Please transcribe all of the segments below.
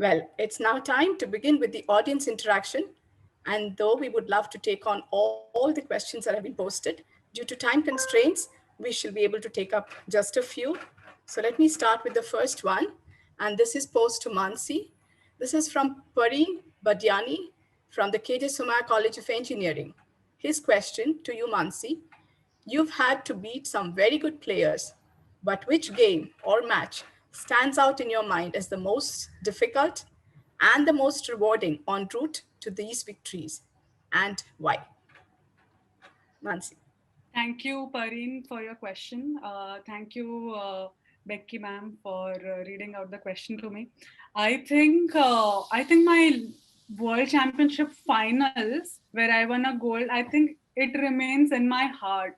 Well, it's now time to begin with the audience interaction. And though we would love to take on all the questions that have been posted, due to time constraints, we shall be able to take up just a few. So let me start with the first one. And this is posed to Mansi. This is from Pareen Badiani from the KJ Sumaya College of Engineering. His question to you, Mansi: you've had to beat some very good players, but which game or match stands out in your mind as the most difficult and the most rewarding en route to these victories, and why? Mansi. Thank you, Pareen, for your question. Thank you, Becky ma'am, for reading out the question to me. I think my World Championship finals, where I won a gold, I think it remains in my heart.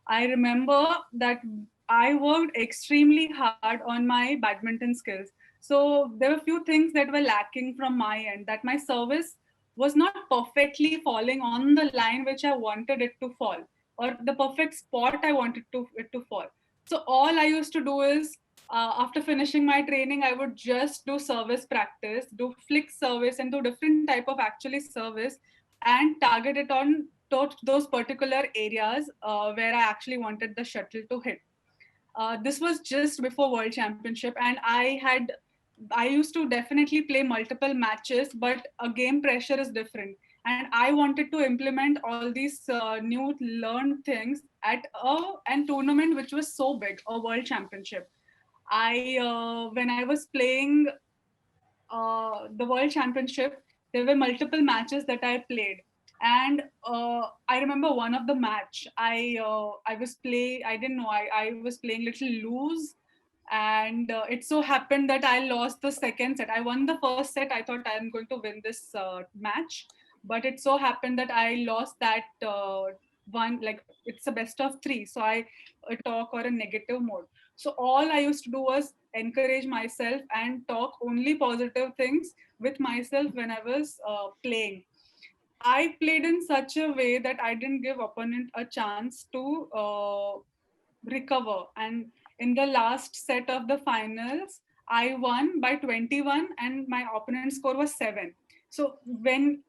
I remember that I worked extremely hard on my badminton skills. So there were few things that were lacking from my end. That my service was not perfectly falling on the line which I wanted it to fall, or the perfect spot I wanted it to fall. So all I used to do is after finishing my training, I would just do service practice, do flick service, and do different type of actually service, and target it on those particular areas where I actually wanted the shuttle to hit. This was just before World Championship, and I used to definitely play multiple matches, but a game pressure is different. And I wanted to implement all these new learned things at an tournament which was so big, a World Championship. When I was playing the World Championship, there were multiple matches that I played, and I remember one of the match. I didn't know I was playing little loose, and it so happened that I lost the second set. I won the first set. I thought I'm going to win this match, but it so happened that I lost that one. Like it's a best of three, so I a talk or a negative mode. So all I used to do was encourage myself and talk only positive things with myself when I was playing. I played in such a way that I didn't give opponent a chance to recover. And in the last set of the finals, I won by 21, and my opponent's score was 7. So when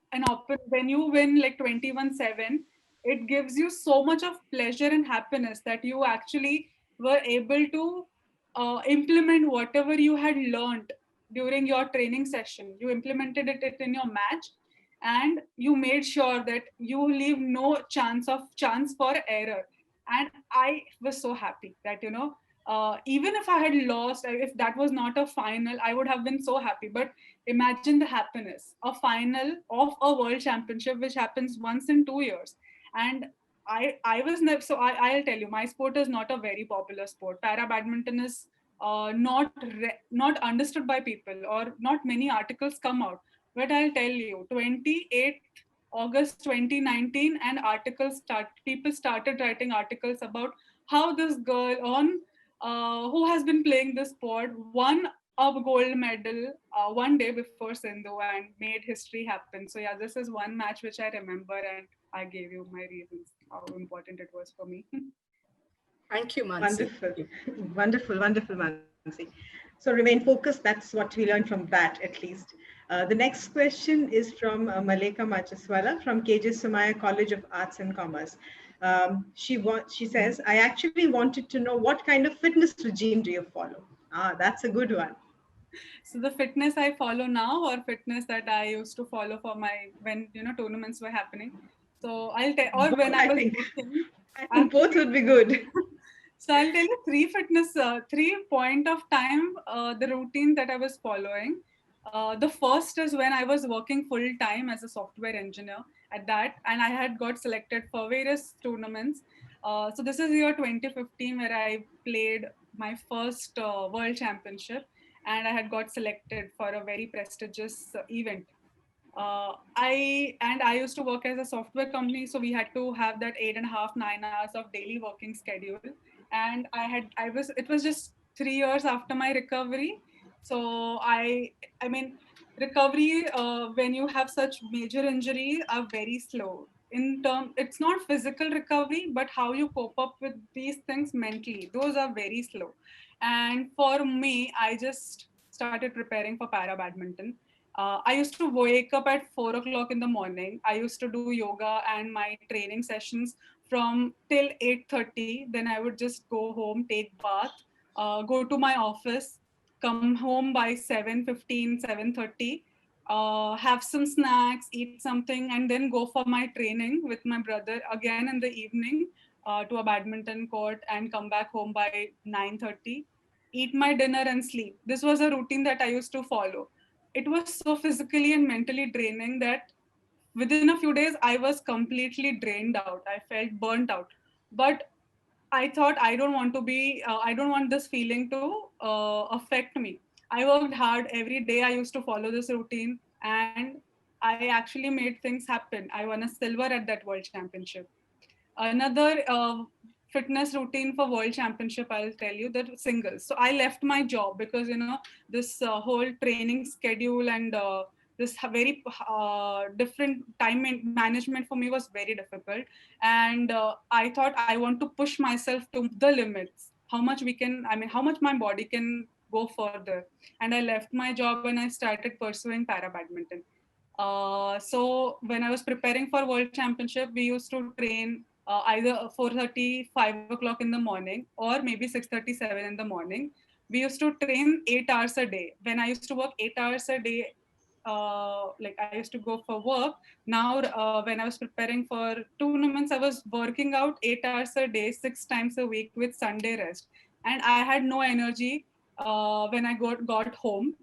you win like 21-7, it gives you so much of pleasure and happiness that you actually were able to implement whatever you had learned during your training session. You implemented it in your match, and you made sure that you leave no chance for error. And I was so happy that even if I had lost, if that was not a final, I would have been so happy. But imagine the happiness, a final of a world championship which happens once in 2 years. And I was never, so I'll tell you, my sport is not a very popular sport. Para badminton is not understood by people, or not many articles come out. But I'll tell you, 28th August 2019, and people started writing articles about how this girl on who has been playing this sport won a gold medal one day before Sindhu and made history happen. So yeah, this is one match which I remember, and I gave you my reasons how important it was for me. Thank you, Mansi. Wonderful, wonderful, wonderful, Mansi. So remain focused. That's what we learned from that, at least. The next question is from Maleka Machaswala from KJ Sumaya College of Arts and Commerce. She says, I actually wanted to know what kind of fitness regime do you follow? Ah, that's a good one. So the fitness I follow now, or fitness that I used to follow for my when tournaments were happening. So I'll tell, or Both, when I I was think. working, I think both actually. would be good. So I'll tell you three point of time the routine that I was following. The first is when I was working full time as a software engineer at that, and I had got selected for various tournaments. So this is year 2015 where I played my first world championship, and I had got selected for a very prestigious event. I used to work as a software company, so we had to have that 8.5 9 hours of daily working schedule. And I was it was just 3 years after my recovery. So I mean, recovery when you have such major injuries are very slow. It's not physical recovery, but how you cope up with these things mentally. Those are very slow. And for me, I just started preparing for para badminton. I used to wake up at 4 o'clock in the morning. I used to do yoga and my training sessions from till 8:30. Then I would just go home, take bath, go to my office, come home by 7:15, 7:30, have some snacks, eat something, and then go for my training with my brother again in the evening to a badminton court and come back home by 9:30, eat my dinner and sleep. This was a routine that I used to follow. It was so physically and mentally draining that within a few days I was completely drained out. I felt burnt out. But I thought I don't want this feeling to affect me. I worked hard every day. I used to follow this routine and I actually made things happen. I won a silver at that world championship. Another fitness routine for world championship, I'll tell you, that singles. So I left my job because, this whole training schedule and this very different time management for me was very difficult. And I thought I want to push myself to the limits, how much my body can go further. And I left my job and I started pursuing para badminton. So when I was preparing for world championship, we used to train either 4:30, 5 o'clock in the morning, or maybe 6:30, 7 in the morning. We used to train 8 hours a day. When I used to work 8 hours a day, like I used to go for work. Now, when I was preparing for tournaments, I was working out 8 hours a day, 6 times a week with Sunday rest. And I had no energy when I got home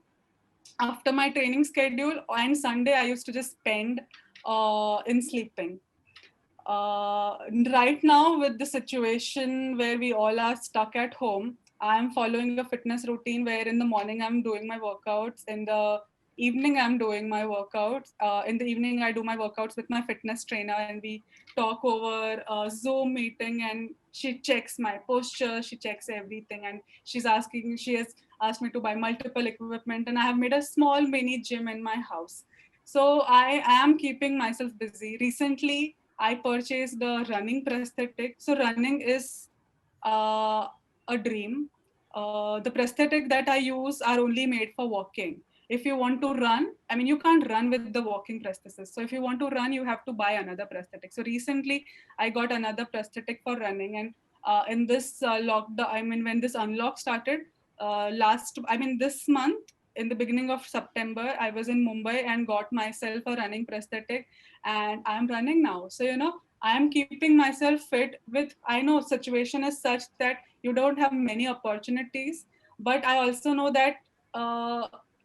after my training schedule. And Sunday I used to just spend in sleeping. uh, right now, with the situation where we all are stuck at home, I'm following a fitness routine where in the morning I'm doing my workouts, in the evening I'm doing my workouts. In the evening I do my workouts with my fitness trainer, and we talk over Zoom meeting, and she checks my posture, she checks everything, and she has asked me to buy multiple equipment, and I have made a small mini gym in my house. So I am keeping myself busy. Recently, I purchased the running prosthetic. So running is a dream. The prosthetic that I use are only made for walking. If you want to run, I mean, you can't run with the walking prosthesis. So if you want to run, you have to buy another prosthetic. So recently, I got another prosthetic for running, and in this lockdown, I mean, when this unlock started this month, in the beginning of September, I was in Mumbai and got myself a running prosthetic, and I'm running now. So, I'm keeping myself fit with, I know situation is such that you don't have many opportunities, but I also know that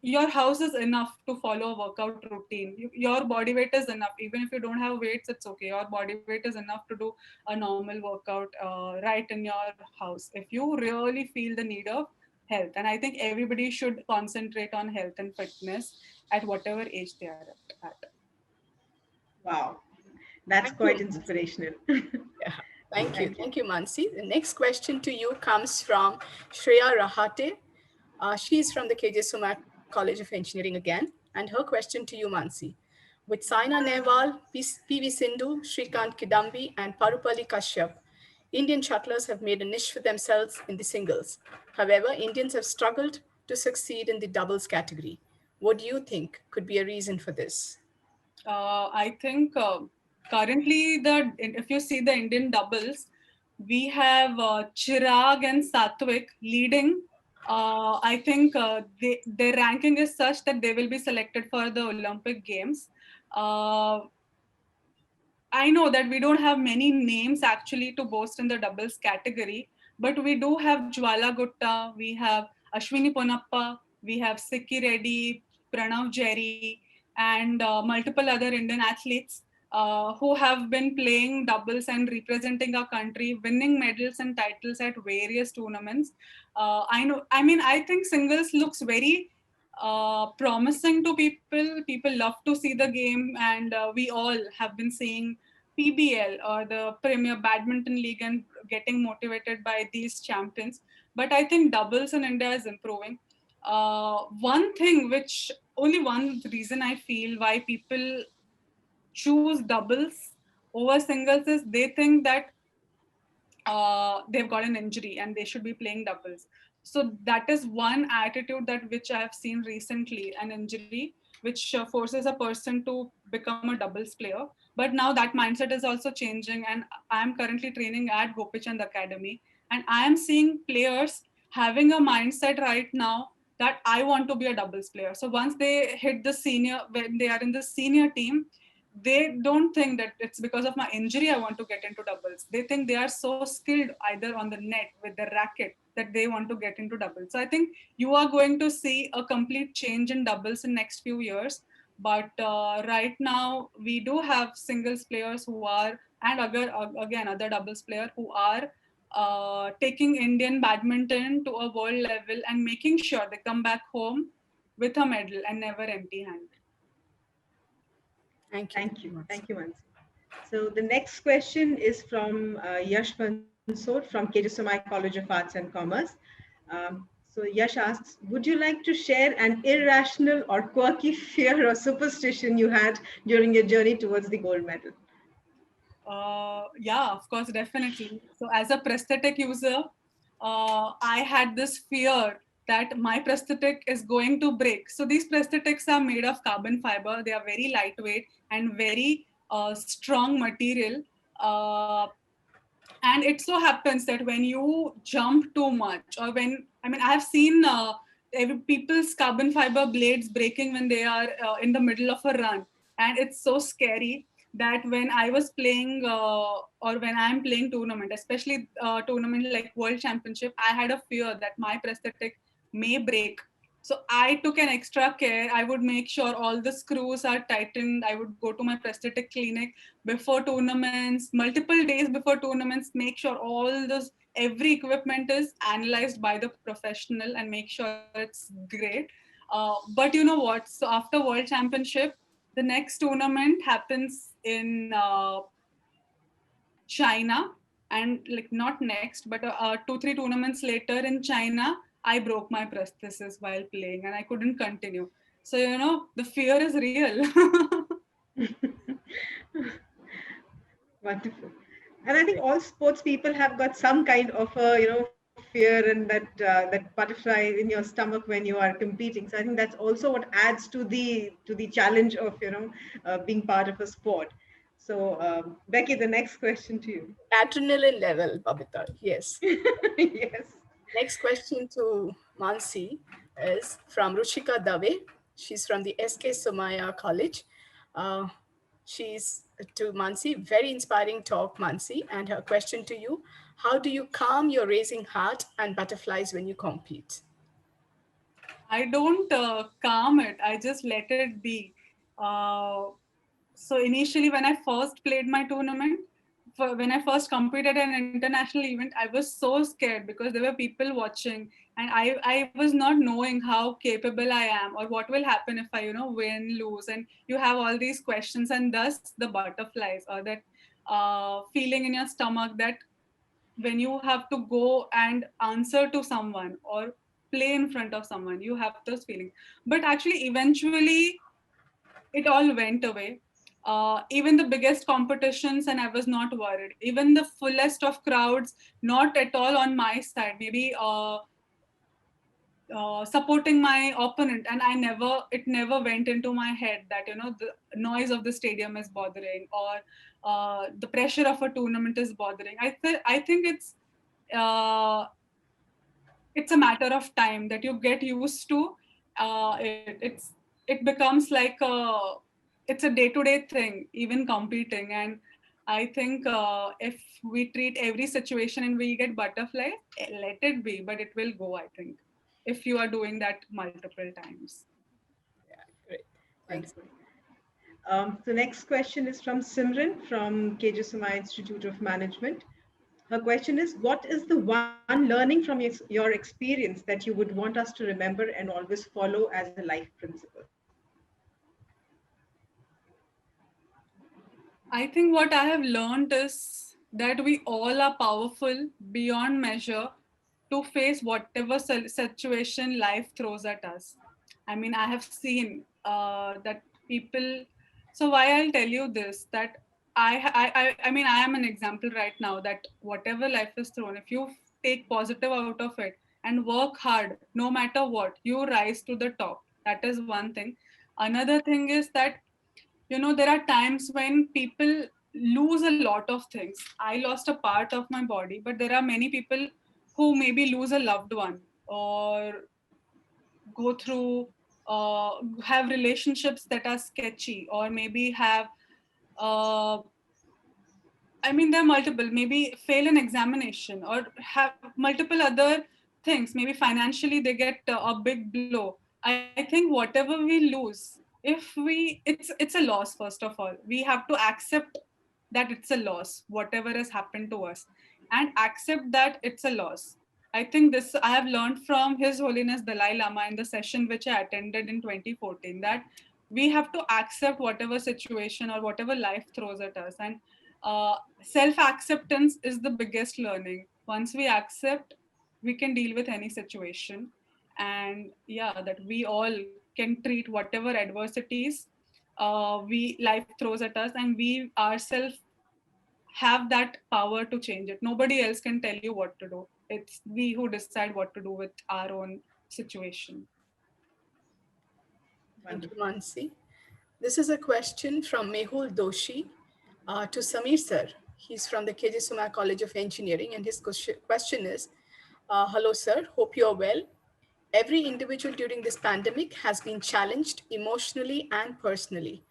your house is enough to follow a workout routine. Your body weight is enough. Even if you don't have weights, it's okay. Your body weight is enough to do a normal workout right in your house. If you really feel the need of health. And I think everybody should concentrate on health and fitness at whatever age they are at. Wow, that's Thank quite you. inspirational. Yeah. Thank you. Thank you, Mansi. The next question to you comes from Shreya Rahate. She's from the KJ Suma College of Engineering again. And her question to you, Mansi. With Saina Nehwal, PV Sindhu, Shrikant Kidambi, and Parupalli Kashyap, Indian shuttlers have made a niche for themselves in the singles. However, Indians have struggled to succeed in the doubles category. What do you think could be a reason for this? I think currently, if you see the Indian doubles, we have Chirag and Satwik leading. I think their ranking is such that they will be selected for the Olympic Games. Uh, I know that we don't have many names actually to boast in the doubles category, but we do have Jwala Gutta, we have Ashwini Ponappa, we have Sikki Reddy, Pranav Jerry, and multiple other Indian athletes who have been playing doubles and representing our country, winning medals and titles at various tournaments. I think singles looks very promising to people. People love to see the game, and we all have been seeing PBL or the Premier Badminton League and getting motivated by these champions. But I think doubles in India is improving. Only one reason I feel why people choose doubles over singles is they think that they've got an injury and they should be playing doubles. So that is one attitude that which I have seen recently, an injury which forces a person to become a doubles player. But now that mindset is also changing, and I am currently training at Gopichand Academy, and I am seeing players having a mindset right now that I want to be a doubles player. So once they hit the senior, when they are in the senior team, they don't think that it's because of my injury I want to get into doubles. They think they are so skilled either on the net with the racket that they want to get into doubles. So I think you are going to see a complete change in doubles in next few years. But right now we do have singles players who are, and again other doubles player who are taking Indian badminton to a world level and making sure they come back home with a medal and never empty handed. Thank you. Thank you, Mansi. So the next question is from Yash Bansod from KJ Somai College of Arts and Commerce. So Yash asks, would you like to share an irrational or quirky fear or superstition you had during your journey towards the gold medal? Yeah, of course, definitely. So as a prosthetic user, I had this fear that my prosthetic is going to break. So these prosthetics are made of carbon fiber. They are very lightweight and very strong material. And it so happens that when you jump too much, or when, I mean, I have seen people's carbon fiber blades breaking when they are in the middle of a run. And it's so scary that when I was playing or when I'm playing tournament, especially tournament like World Championship, I had a fear that my prosthetic may break. So I took an extra care. I would make sure all the screws are tightened. I would go to my prosthetic clinic before tournaments, multiple days before tournaments, make sure all this, every equipment is analyzed by the professional and make sure it's great. But you know what? So after World Championship, the next tournament happens in China, and like not next, but 2-3 tournaments later in China, I broke my prosthesis while playing and I couldn't continue. So you know the fear is real. Wonderful. And I think all sports people have got some kind of a, fear and that butterfly in your stomach when you are competing. So I think that's also what adds to the challenge of being part of a sport. So Becky, the next question to you. Adrenaline level, Babita. Yes. Yes. Next question to Mansi is from Ruchika Dave. She's from the SK Somaya College. Uh, she's to Mansi. Very inspiring talk, Mansi. And her question to you: how do you calm your racing heart and butterflies when you compete? I don't calm it. I just let it be. So initially, when I first played my tournament, when I first competed at an international event, I was so scared because there were people watching, and I was not knowing how capable I am or what will happen if I win, lose, and you have all these questions, and thus the butterflies or that feeling in your stomach that when you have to go and answer to someone or play in front of someone, you have those feelings. But actually eventually it all went away. Even the biggest competitions, and I was not worried. Even the fullest of crowds, not at all on my side, maybe supporting my opponent, and it never went into my head that the noise of the stadium is bothering, or the pressure of a tournament is bothering. I think uh, it's a matter of time that you get used to. It becomes like it's a day-to-day thing, even competing. And I think if we treat every situation and we get butterflies, let it be, but it will go, I think, if you are doing that multiple times. Yeah, great. Thanks. Wonderful. The next question is from Simran from KJ Somaya Institute of Management. Her question is, what is the one learning from your experience that you would want us to remember and always follow as a life principle? I think what I have learned is that we all are powerful beyond measure to face whatever situation life throws at us. I mean, I have seen that people. So why I'll tell you this, that I mean, I am an example right now that whatever life is thrown, if you take positive out of it, and work hard. No matter what, you rise to the top. That is one thing. Another thing is that, there are times when people lose a lot of things. I lost a part of my body, but there are many people who maybe lose a loved one, or go through, have relationships that are sketchy, or maybe have, uh, I mean, there are multiple, maybe fail an examination, or have multiple other things. Maybe financially they get a big blow. I think whatever we lose, if we, it's a loss. First of all, we have to accept that it's a loss, whatever has happened to us, and accept that it's a loss. I think this I have learned from His Holiness Dalai Lama in the session which I attended in 2014, that we have to accept whatever situation or whatever life throws at us. And self acceptance is the biggest learning. Once we accept, we can deal with any situation. And yeah, that we all can treat whatever adversities we life throws at us, and we ourselves have that power to change it. Nobody else can tell you what to do. It's we who decide what to do with our own situation. Thank you, Wonderful. Mansi. This is a question from Mehul Doshi to Samir sir. He's from the KJ Suma College of Engineering, and his question is, hello sir, hope you are well. Every individual during this pandemic has been challenged emotionally and personally.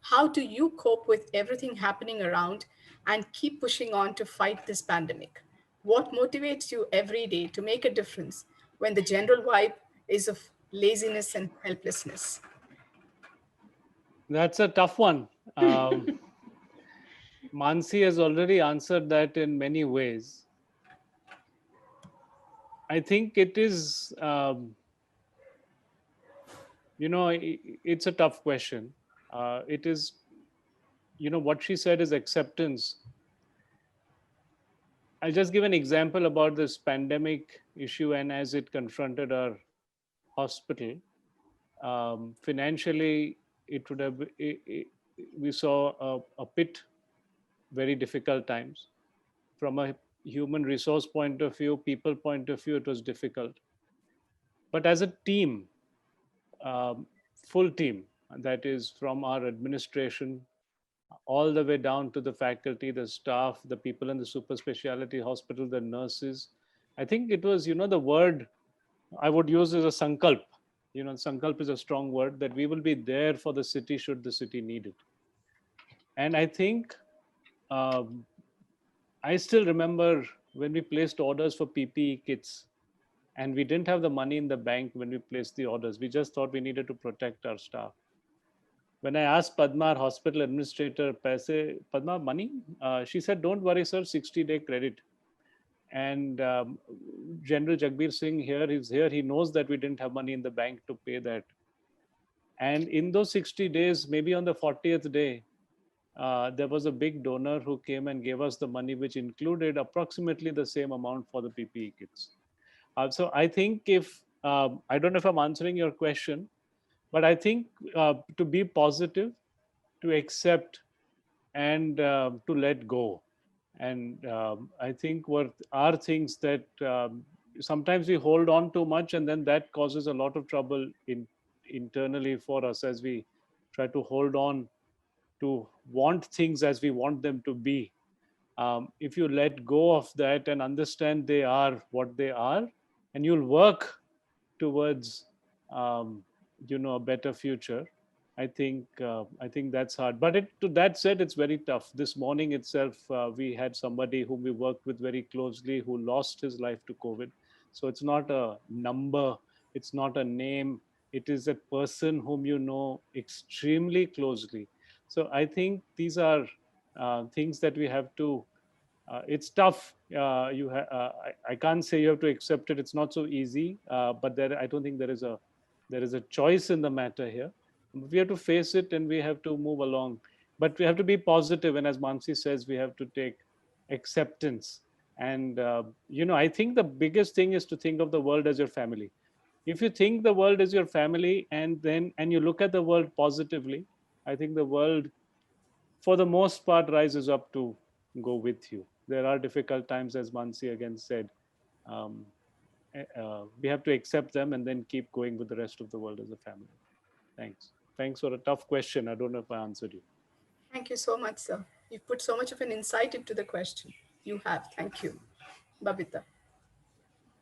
How do you cope with everything happening around and keep pushing on to fight this pandemic? What motivates you every day to make a difference when the general vibe is of laziness and helplessness? That's a tough one. Mansi has already answered that in many ways. I think it is, it's a tough question. It is, what she said is acceptance. I'll just give an example about this pandemic issue and as it confronted our hospital. Financially, it would have, we saw a pit, very difficult times. From a human resource point of view, people point of view, it was difficult. But as a team, um, full team, that is from our administration all the way down to the faculty, the staff, the people in the super specialty hospital, the nurses. I think it was, the word I would use is a sankalp. Sankalp is a strong word that we will be there for the city should the city need it. And I think um, I still remember when we placed orders for PPE kits, and we didn't have the money in the bank when we placed the orders. We just thought we needed to protect our staff. When I asked Padma, our hospital administrator, Paise, Padma, money? She said, don't worry, sir, 60-day credit. And General Jagbir Singh here, he's here, he knows that we didn't have money in the bank to pay that. And in those 60 days, maybe on the 40th day, there was a big donor who came and gave us the money, which included approximately the same amount for the PPE kits. So I think if, I don't know if I'm answering your question, but I think to be positive, to accept, and to let go. And I think what are things that sometimes we hold on too much, and then that causes a lot of trouble internally for us as we try to hold on to want things as we want them to be. If you let go of that and understand they are what they are, and you'll work towards a better future. I think that's hard, but to that said, it's very tough. This morning itself, we had somebody whom we worked with very closely who lost his life to COVID. So it's not a number, it's not a name, it is a person whom you know extremely closely. So I think these are things that we have to, it's tough. I can't say you have to accept it. It's not so easy. But I don't think there is a choice in the matter here. We have to face it and we have to move along. But we have to be positive. And as Mansi says, we have to take acceptance. And I think the biggest thing is to think of the world as your family. If you think the world is your family and you look at the world positively, I think the world, for the most part, rises up to go with you. There are difficult times, as Mansi again said. Um, we have to accept them and then keep going with the rest of the world as a family. Thanks for a tough question. I don't know if I answered you. Thank you so much, sir. You put so much of an insight into the question. You have. Thank you. Babita.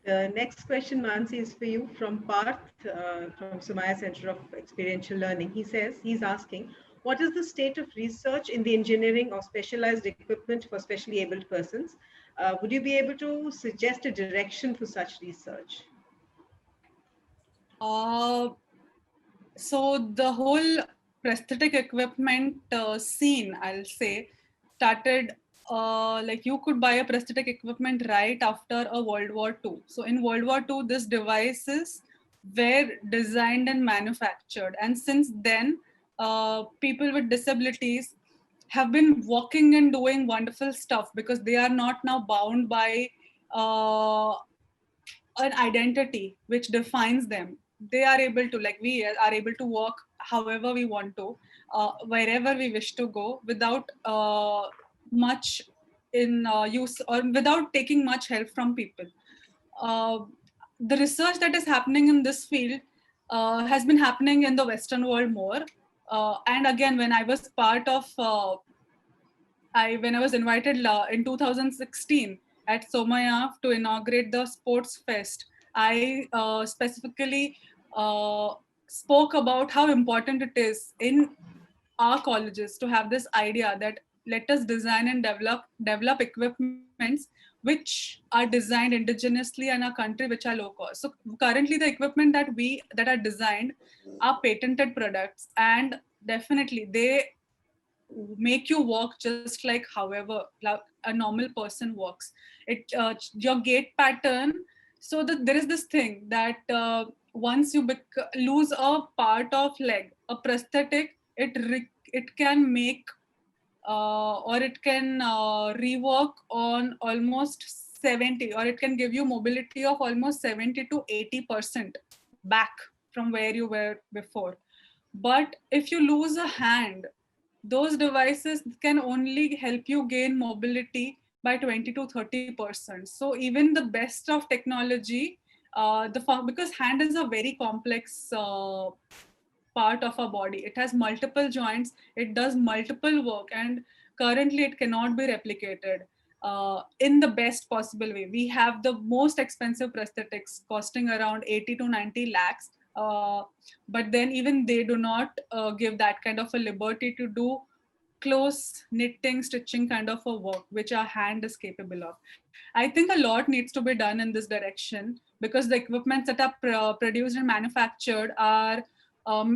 The next question, Mansi, is for you from Parth from Sumaya Center of Experiential Learning. He says, he's asking, what is the state of research in the engineering of specialized equipment for specially abled persons? Would you be able to suggest a direction for such research? So the whole prosthetic equipment scene, I'll say, started like you could buy a prosthetic equipment right after a World War II. So in World War II, these devices were designed and manufactured. And since then, people with disabilities have been walking and doing wonderful stuff because they are not now bound by an identity which defines them. They are able to, like we are able to walk however we want to, wherever we wish to go without much in use or without taking much help from people. The research that is happening in this field has been happening in the Western world more. And again, when I was part of, when I was invited in 2016 at Somaya to inaugurate the Sports Fest, I specifically spoke about how important it is in our colleges to have this idea that let us design and develop equipments which are designed indigenously in our country, which are low cost. So currently the equipment that are designed are patented products, and definitely they make you walk just like however a normal person walks. Your gait pattern, so that there is this thing that once you lose a part of leg, a prosthetic, it can make or it can rework on almost 70, or it can give you mobility of almost 70 to 80% back from where you were before. But if you lose a hand, those devices can only help you gain mobility by 20 to 30%. So even the best of technology, because hand is a very complex part of our body. It has multiple joints, it does multiple work, and currently it cannot be replicated in the best possible way. We have the most expensive prosthetics costing around 80 to 90 lakhs. But then even they do not give that kind of a liberty to do close knitting, stitching kind of a work, which our hand is capable of. I think a lot needs to be done in this direction because the equipments that are produced and manufactured are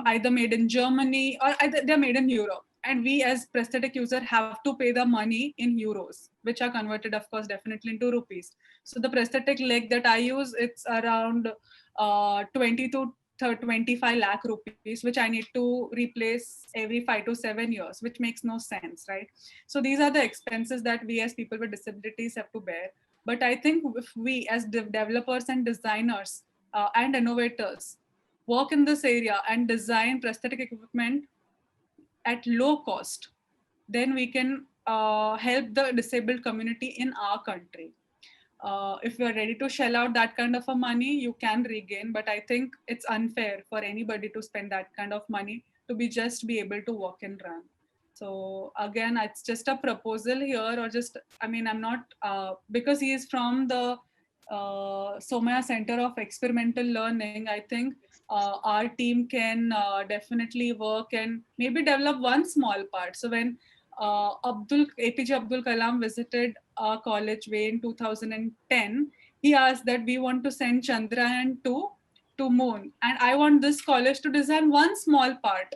either made in Germany or either they're made in Europe. And we as prosthetic user have to pay the money in euros, which are converted, of course, definitely into rupees. So the prosthetic leg that I use, it's around 20 to 25 lakh rupees, which I need to replace every 5 to 7 years, which makes no sense, right? So these are the expenses that we as people with disabilities have to bear. But I think if we as developers and designers and innovators work in this area and design prosthetic equipment at low cost, then we can help the disabled community in our country. If you're ready to shell out that kind of a money, you can regain, but I think it's unfair for anybody to spend that kind of money to be able to walk and run. So again, it's just a proposal here, or just, I mean, I'm not, because he is from the Somaya Center of Experimental Learning, I think our team can definitely work and maybe develop one small part. So when APJ Abdul Kalam visited our college way in 2010, he asked that we want to send Chandrayaan-2 to moon, and I want this college to design one small part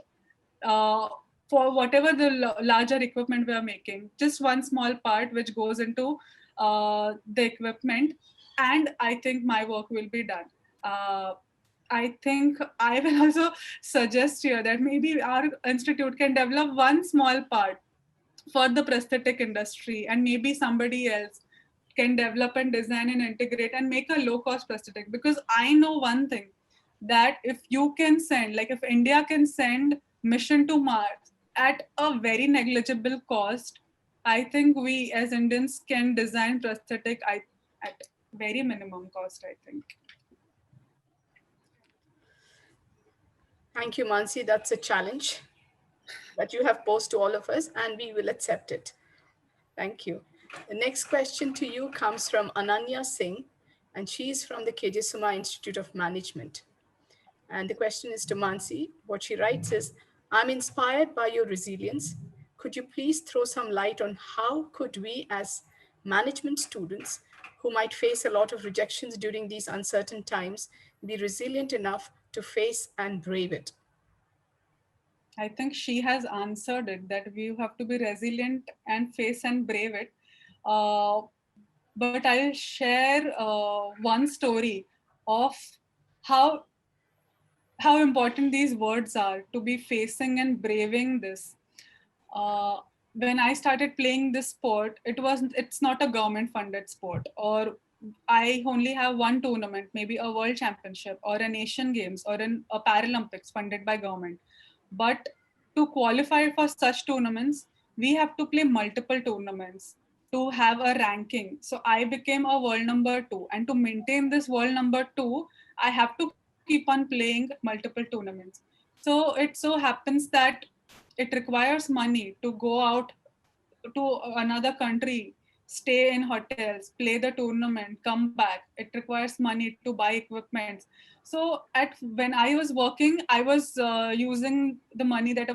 for whatever the larger equipment we are making, just one small part which goes into the equipment, and I think my work will be done. I think I will also suggest here that maybe our institute can develop one small part for the prosthetic industry, and maybe somebody else can develop and design and integrate and make a low cost prosthetic. Because I know one thing, that if you can send, like if India can send mission to Mars at a very negligible cost, I think we as Indians can design prosthetic at very minimum cost, I think. Thank you, Mansi. That's a challenge that you have posed to all of us, and we will accept it. Thank you. The next question to you comes from Ananya Singh, and she is from the KJ Suma Institute of Management. And the question is to Mansi. What she writes is, I'm inspired by your resilience. Could you please throw some light on how could we as management students who might face a lot of rejections during these uncertain times be resilient enough to face and brave it? I think she has answered it, that we have to be resilient and face and brave it. Uh, but I'll share one story of how important these words are to be facing and braving this. Uh, when I started playing this sport, it's not a government funded sport, or I only have one tournament, maybe a world championship or an Asian Games or a Paralympics funded by government. But to qualify for such tournaments, we have to play multiple tournaments to have a ranking. So I became a world number 2, and to maintain this world number 2, I have to keep on playing multiple tournaments. So it so happens that it requires money to go out to another country, stay in hotels, play the tournament, come back. It requires money to buy equipment. So when I was working, I was using the money that the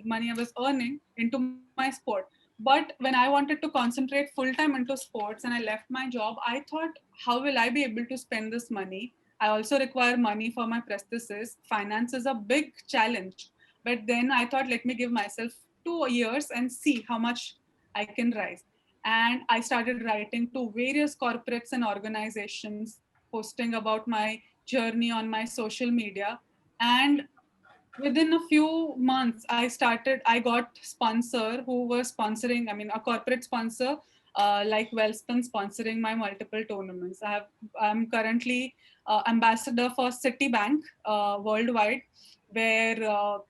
money I was earning into my sport. But when I wanted to concentrate full time into sports and I left my job, I thought, how will I be able to spend this money? I also require money for my prosthesis. Finance is a big challenge. But then I thought, let me give myself 2 years and see how much I can rise. And I started writing to various corporates and organizations, posting about my journey on my social media. And within a few months, I got sponsor who was sponsoring, a corporate sponsor like Wellspun sponsoring my multiple tournaments. I'm currently ambassador for Citibank worldwide, where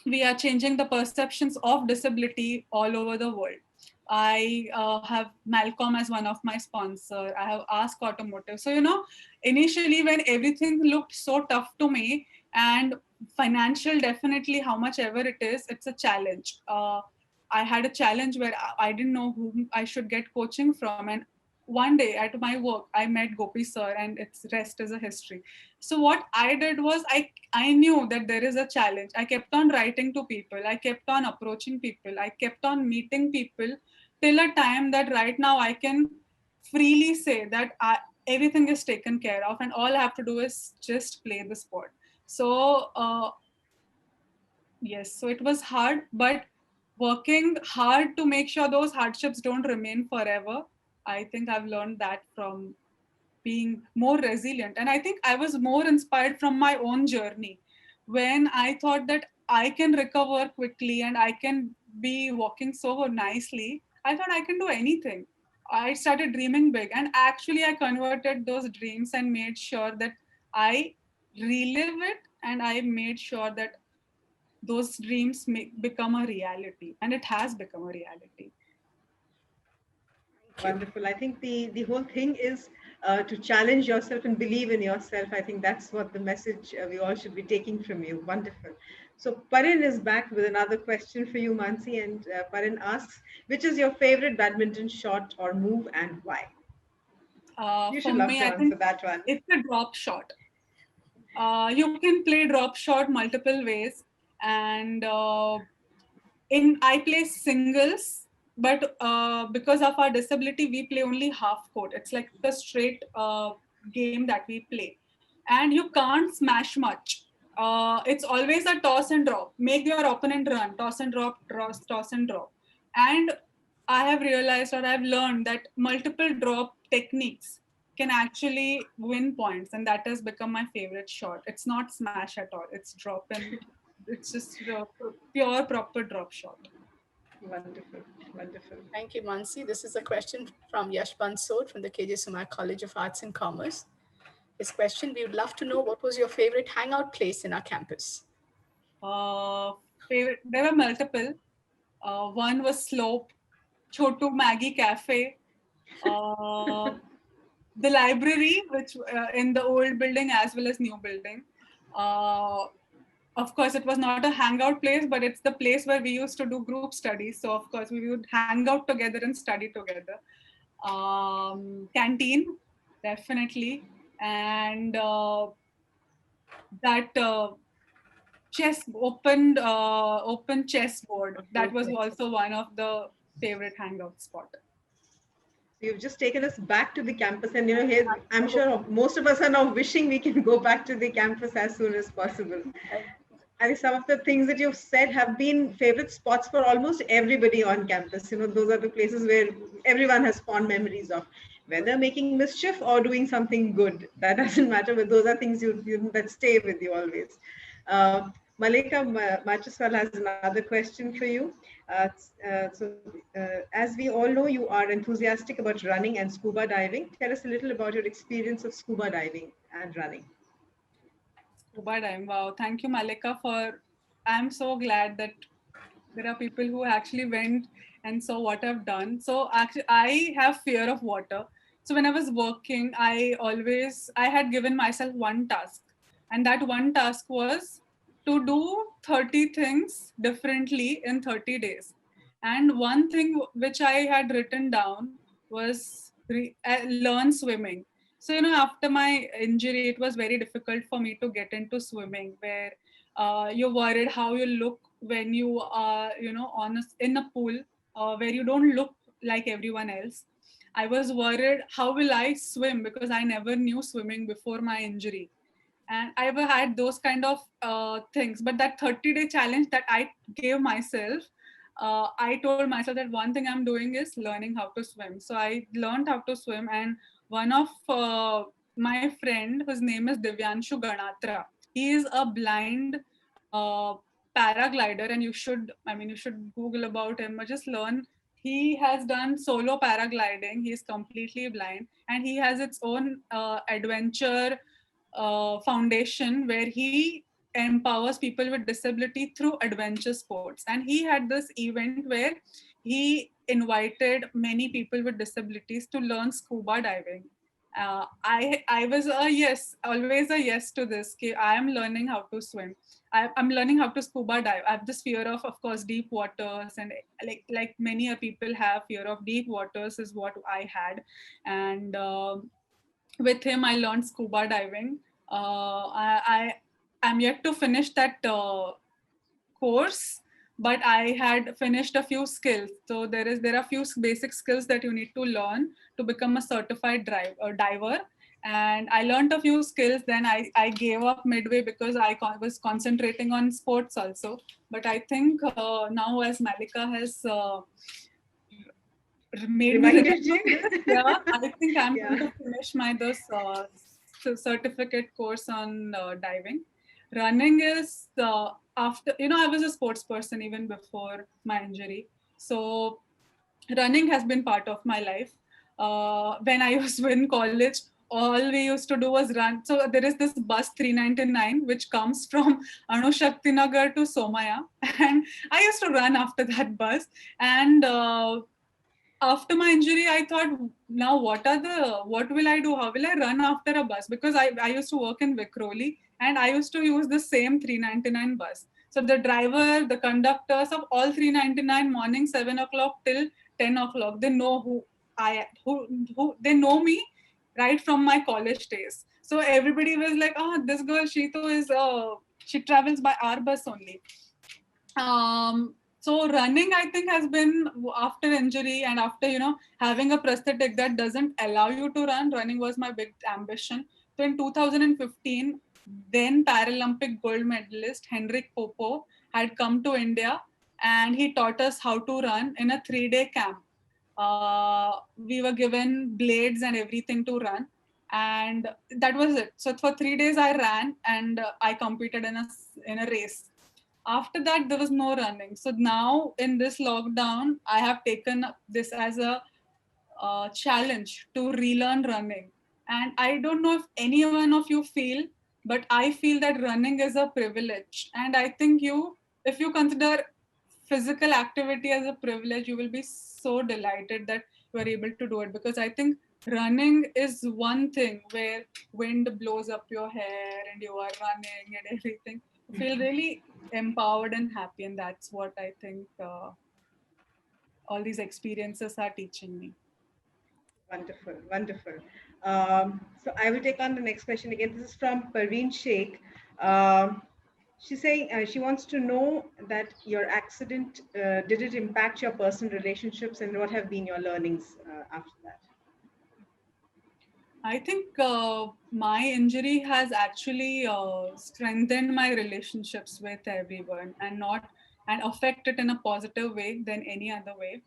we are changing the perceptions of disability all over the world. I have Malcolm as one of my sponsor. I have Ask Automotive. So, initially when everything looked so tough to me, and financial, definitely how much ever it is, it's a challenge. I had a challenge where I didn't know whom I should get coaching from. And one day at my work, I met Gopi sir, and its rest is a history. So what I did was I knew that there is a challenge. I kept on writing to people. I kept on approaching people. I kept on meeting people till a time that right now I can freely say that everything is taken care of, and all I have to do is just play the sport. So yes, so it was hard, but working hard to make sure those hardships don't remain forever. I think I've learned that from being more resilient. And I think I was more inspired from my own journey when I thought that I can recover quickly and I can be walking so nicely. I thought I can do anything. I started dreaming big, and actually I converted those dreams and made sure that I relive it, and I made sure that those dreams become a reality, and it has become a reality. Thank you. Wonderful. I think the whole thing is to challenge yourself and believe in yourself. I think that's what the message we all should be taking from you. Wonderful. So Parin is back with another question for you, Mansi, and Parin asks, which is your favorite badminton shot or move and why? You For should love me, to I answer think that one. it's a drop shot. You can play drop shot multiple ways, and I play singles, but because of our disability, we play only half court. It's like a straight game that we play, and you can't smash much. It's always a toss and drop. Make your opponent run, toss and drop, toss and drop. And I have realized, or I've learned, that multiple drop techniques can actually win points, and that has become my favorite shot. It's not smash at all. It's drop, and it's just pure proper drop shot. Wonderful. Wonderful. Thank you, Mansi. This is a question from Yash Bansod from the KJ Sumar College of Arts and Commerce. His question, we would love to know what was your favorite hangout place in our campus? Uh, Favorite, there were multiple. One was Slope, Chotu Maggie Cafe, uh, the library, which in the old building as well as new building. Uh, of course, it was not a hangout place, but it's the place where we used to do group studies. So of course, we would hang out together and study together. Canteen, definitely, and that open chessboard. That was also one of the favorite hangout spot. You've just taken us back to the campus, and here I'm sure most of us are now wishing we can go back to the campus as soon as possible. I think some of the things that you've said have been favorite spots for almost everybody on campus. Those are the places where everyone has fond memories of, whether making mischief or doing something good. That doesn't matter, but those are things that stay with you always. Malika Machaswal has another question for you. As we all know, you are enthusiastic about running and scuba diving. Tell us a little about your experience of scuba diving and running. Scuba diving. Wow. Thank you, Malika, I'm so glad that there are people who actually went and saw what I've done. So actually, I have fear of water. So when I was working, I had given myself one task. And that one task was to do 30 things differently in 30 days. And one thing which I had written down was learn swimming. So, after my injury, it was very difficult for me to get into swimming, where you're worried how you look when you are, in a pool where you don't look like everyone else. I was worried, how will I swim? Because I never knew swimming before my injury. And I ever had those kind of things. But that 30-day challenge that I gave myself, I told myself that one thing I'm doing is learning how to swim. So I learned how to swim, and one of my friend, whose name is Divyanshu Ganatra, he is a blind paraglider, and you should Google about him or just learn. He has done solo paragliding. He's completely blind, and he has its own adventure foundation where he empowers people with disability through adventure sports. And he had this event where he invited many people with disabilities to learn scuba diving. I was always a yes to this. I am learning how to swim. I'm learning how to scuba dive. I have this fear of course, deep waters, and like many people have fear of deep waters is what I had. And with him, I learned scuba diving. I am yet to finish that course, but I had finished a few skills. So there are few basic skills that you need to learn to become a certified diver. And I learned a few skills. Then I gave up midway because I was concentrating on sports also. But I think now, as Malika has made me remember, yeah, I think I'm going to finish this certificate course on diving. Running is after, I was a sports person even before my injury. So running has been part of my life. When I was in college, all we used to do was run. So there is this bus 399 which comes from Anushakti Nagar to Somaya, and I used to run after that bus. And after my injury, I thought, now what will I do? How will I run after a bus? Because I used to work in Vikhroli, and I used to use the same 399 bus. So the driver, the conductors of all 399 morning 7 o'clock till 10 o'clock, they know who they know me right from my college days. So everybody was like, this girl Sheetu she travels by our bus only. So running, I think, has been after injury and after, having a prosthetic that doesn't allow you to run. Running was my big ambition. So in 2015, then Paralympic gold medalist Henrik Popo had come to India, and he taught us how to run in a 3-day camp. We were given blades and everything to run, and that was it. So for 3 days I ran, and I competed in a race. After that, there was no running. So now in this lockdown, I have taken this as a challenge to relearn running. And I don't know if any one of you feel, but I feel that running is a privilege. And I think if you consider physical activity as a privilege, you will be so delighted that you are able to do it. Because I think running is one thing where wind blows up your hair and you are running and everything. feel really empowered and happy, and that's what I think all these experiences are teaching me. Wonderful, wonderful. So I will take on the next question again. This is from Parveen Sheikh. She's saying she wants to know that your accident, did it impact your personal relationships, and what have been your learnings after that? I think my injury has actually strengthened my relationships with everyone, and affect it in a positive way than any other way.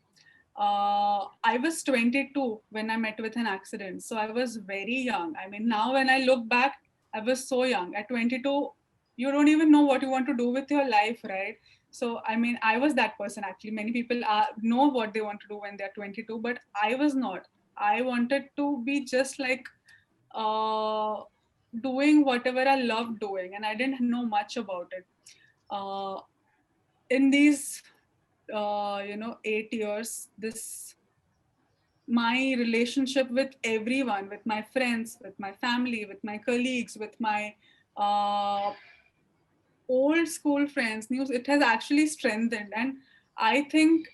I was 22 when I met with an accident, so I was very young. I mean, now when I look back, I was so young. At 22, you don't even know what you want to do with your life, right? So, I mean, I was that person actually. Many people know what they want to do when they're 22, but I was not. I wanted to be just like uh, doing whatever I loved doing, and I didn't know much about it. Uh, in these, 8 years, this my relationship with everyone, with my friends, with my family, with my colleagues, with my uh, old school friends, news, it has actually strengthened. And I think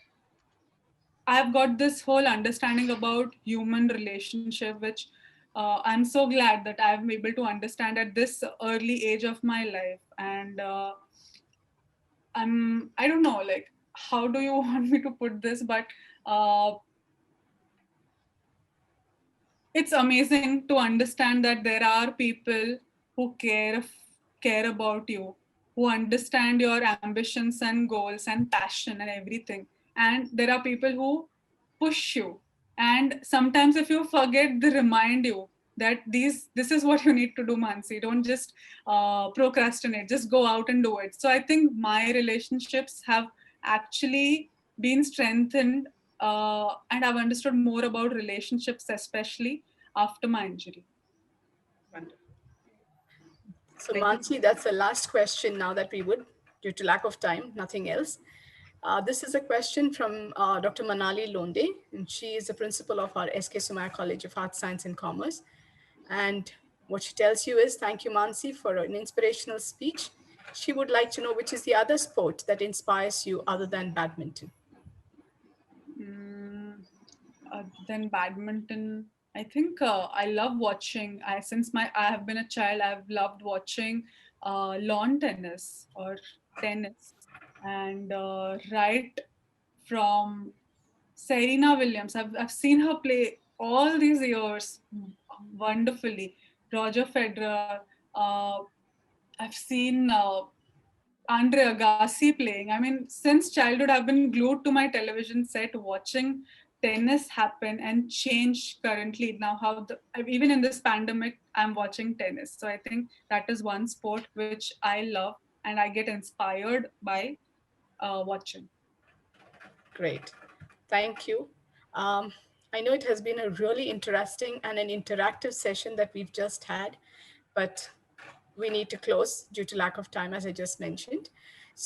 I've got this whole understanding about human relationship, which I'm so glad that I'm able to understand at this early age of my life. And I don't know, like, how do you want me to put this? But uh, it's amazing to understand that there are people who care about you, who understand your ambitions and goals and passion and everything, and there are people who push you, and sometimes if you forget, they remind you that this is what you need to do, Mansi. Don't just procrastinate, just go out and do it. So I think my relationships have actually been strengthened, and I've understood more about relationships, especially after my injury. Wonderful. So Thank you. Mansi, that's the last question now that we would, due to lack of time, nothing else. This is a question from Dr. Manali Londe, and she is the principal of our SK Sumaya College of Arts, Science and Commerce. And what she tells you is, thank you, Mansi, for an inspirational speech. She would like to know which is the other sport that inspires you other than badminton. Mm, then badminton. I think I love watching. I have been a child, I've loved watching lawn tennis or tennis, and right from Serena Williams. I've seen her play all these years wonderfully. Roger Federer. Uh, I've seen Andre Agassi playing. I mean, since childhood, I've been glued to my television set watching tennis happen and change currently now. Even in this pandemic, I'm watching tennis. So I think that is one sport which I love and I get inspired by watching. Great. Thank you. Um, I know it has been a really interesting and an interactive session that we've just had, but we need to close due to lack of time, as I just mentioned.